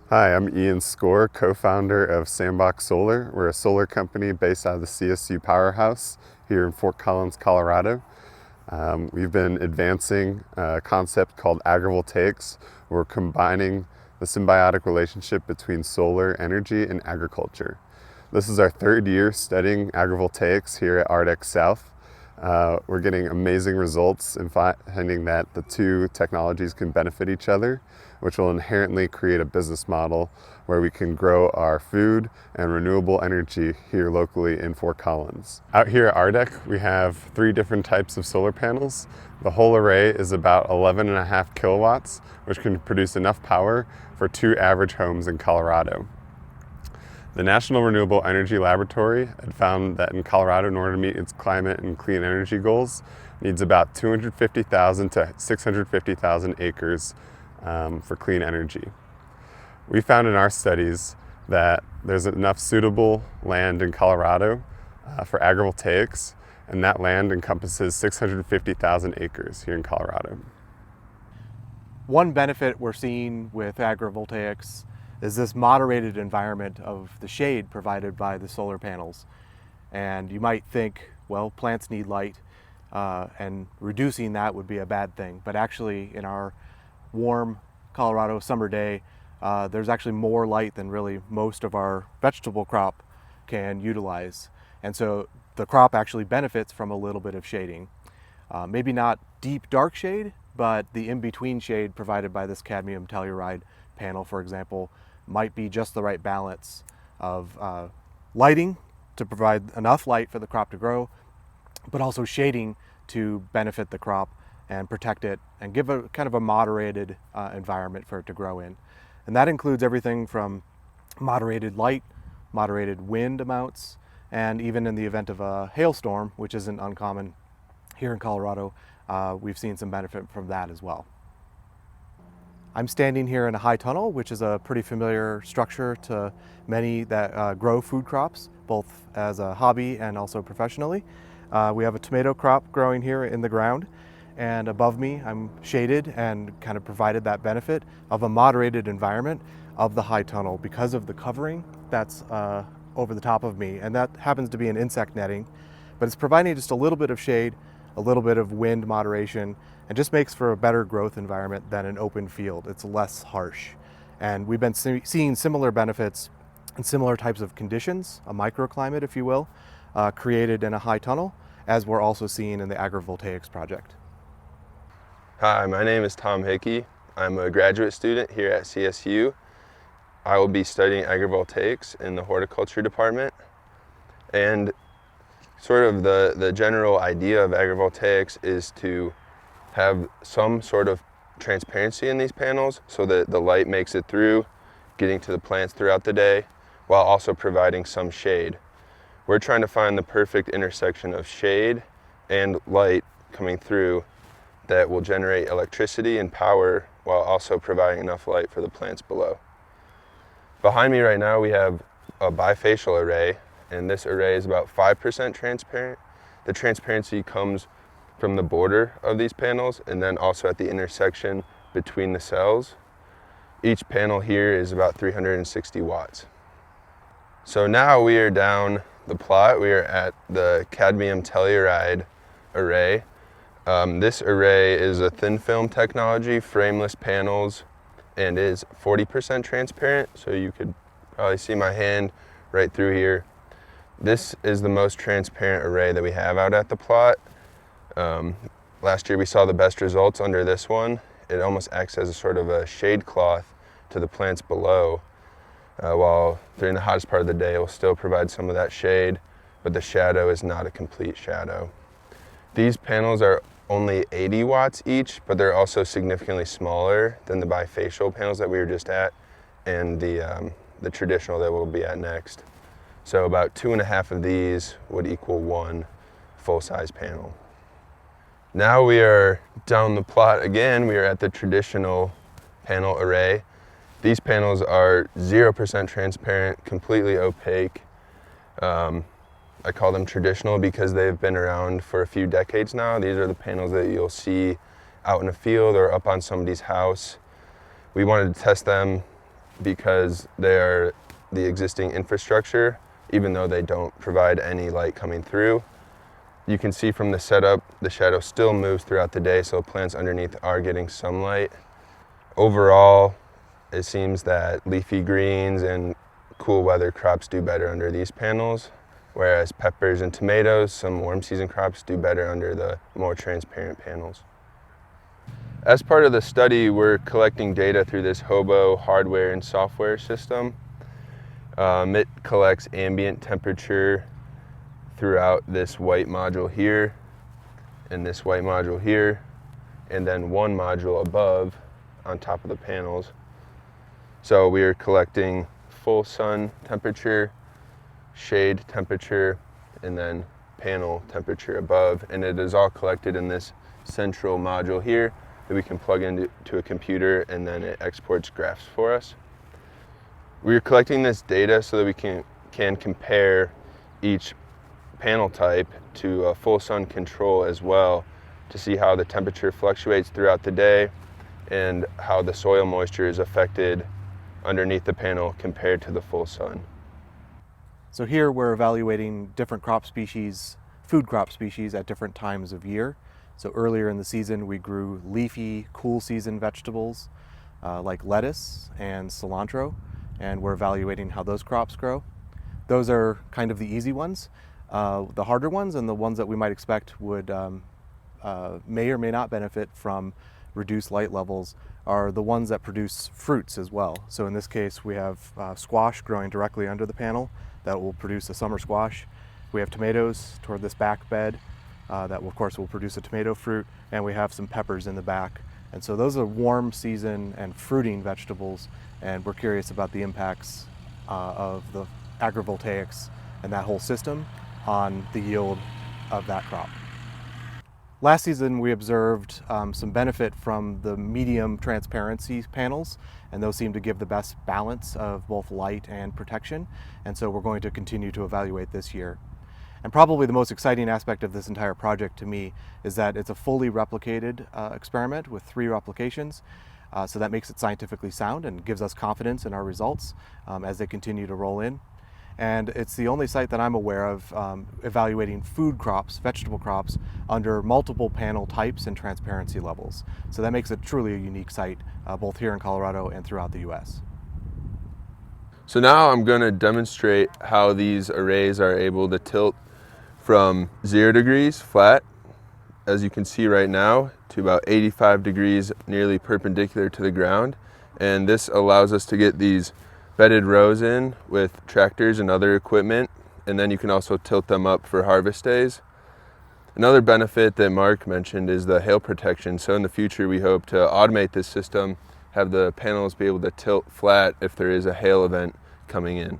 Hi, I'm Ian Score, co-founder of Sandbox Solar. We're a solar company based out of the CSU powerhouse here in Fort Collins, Colorado. We've been advancing a concept called agrivoltaics. We're combining the symbiotic relationship between solar energy and agriculture. This is our third year studying agrivoltaics here at Ardex South. We're getting amazing results in finding that the two technologies can benefit each other, which will inherently create a business model where we can grow our food and renewable energy here locally in Fort Collins. Out here at Ardex, we have 3 different types of solar panels. The whole array is about 11.5 kilowatts, which can produce enough power for 2 average homes in Colorado. The National Renewable Energy Laboratory had found that in Colorado, in order to meet its climate and clean energy goals, needs about 250,000 to 650,000 acres for clean energy. We found in our studies that there's enough suitable land in Colorado for agrivoltaics, and that land encompasses 650,000 acres here in Colorado. One benefit we're seeing with agrivoltaics is this moderated environment of the shade provided by the solar panels. And you might think, well, plants need light, and reducing that would be a bad thing. But actually, in our warm Colorado summer day, there's actually more light than really most of our vegetable crop can utilize. And so the crop actually benefits from a little bit of shading. Maybe not deep dark shade, but the in-between shade provided by this cadmium telluride panel, for example, might be just the right balance of lighting to provide enough light for the crop to grow, but also shading to benefit the crop and protect it and give a kind of a moderated environment for it to grow in. And that includes everything from moderated light, moderated wind amounts, and even in the event of a hailstorm, which isn't uncommon here in Colorado, we've seen some benefit from that as well. I'm standing here in a high tunnel, which is a pretty familiar structure to many that grow food crops, both as a hobby and also professionally. We have a tomato crop growing here in the ground, and above me I'm shaded and kind of provided that benefit of a moderated environment of the high tunnel because of the covering that's over the top of me, and that happens to be an insect netting, but it's providing just a little bit of shade, a little bit of wind moderation, and just makes for a better growth environment than an open field. It's less harsh. And we've been seeing similar benefits and similar types of conditions, a microclimate, if you will, created in a high tunnel, as we're also seeing in the agrivoltaics project. Hi, my name is Tom Hickey. I'm a graduate student here at CSU. I will be studying agrivoltaics in the horticulture department. And sort of the general idea of agrivoltaics is to have some sort of transparency in these panels so that the light makes it through, getting to the plants throughout the day, while also providing some shade. We're trying to find the perfect intersection of shade and light coming through that will generate electricity and power while also providing enough light for the plants below. Behind me right now we have a bifacial array, and this array is about 5% transparent. The transparency comes from the border of these panels and then also at the intersection between the cells. Each panel here is about 360 watts. So now we are down the plot. We are at the cadmium telluride array. This array is a thin film technology, frameless panels, and is 40% transparent. So you could probably see my hand right through here. This is the most transparent array that we have out at the plot. Last year we saw the best results under this one. It almost acts as a sort of a shade cloth to the plants below, while during the hottest part of the day it will still provide some of that shade, but the shadow is not a complete shadow. These panels are only 80 watts each, but they're also significantly smaller than the bifacial panels that we were just at and the traditional that we'll be at next. So about 2.5 of these would equal 1 full-size panel. Now we are down the plot again. We are at the traditional panel array. These panels are 0% transparent, completely opaque. I call them traditional because they've been around for a few decades now. These are the panels that you'll see out in a field or up on somebody's house. We wanted to test them because they are the existing infrastructure, even though they don't provide any light coming through. You can see from the setup, the shadow still moves throughout the day, so plants underneath are getting sunlight. Overall, it seems that leafy greens and cool weather crops do better under these panels, whereas peppers and tomatoes, some warm season crops, do better under the more transparent panels. As part of the study, we're collecting data through this Hobo hardware and software system. It collects ambient temperature throughout this white module here, and this white module here, and then one module above on top of the panels. So we are collecting full sun temperature, shade temperature, and then panel temperature above, and it is all collected in this central module here that we can plug into a computer, and then it exports graphs for us. We are collecting this data so that we can compare each panel type to a full sun control as well, to see how the temperature fluctuates throughout the day and how the soil moisture is affected underneath the panel compared to the full sun. So here we're evaluating different crop species, food crop species at different times of year. So earlier in the season we grew leafy, cool season vegetables like lettuce and cilantro, and we're evaluating how those crops grow. Those are kind of the easy ones. The harder ones and the ones that we might expect would may or may not benefit from reduced light levels are the ones that produce fruits as well. So in this case we have squash growing directly under the panel that will produce a summer squash. We have tomatoes toward this back bed that will, of course, will produce a tomato fruit, and we have some peppers in the back. And so those are warm season and fruiting vegetables, and we're curious about the impacts of the agrivoltaics and that whole system on the yield of that crop. Last season we observed some benefit from the medium transparency panels, and those seem to give the best balance of both light and protection, and so we're going to continue to evaluate this year. And probably the most exciting aspect of this entire project to me is that it's a fully replicated experiment with 3 replications, so that makes it scientifically sound and gives us confidence in our results as they continue to roll in. And it's the only site that I'm aware of evaluating food crops, vegetable crops, under multiple panel types and transparency levels. So that makes it truly a unique site, both here in Colorado and throughout the US. So now I'm going to demonstrate how these arrays are able to tilt from 0 degrees flat, as you can see right now, to about 85 degrees nearly perpendicular to the ground. And this allows us to get these bedded rows in with tractors and other equipment, and then you can also tilt them up for harvest days. Another benefit that Mark mentioned is the hail protection. So in the future we hope to automate this system, have the panels be able to tilt flat if there is a hail event coming in.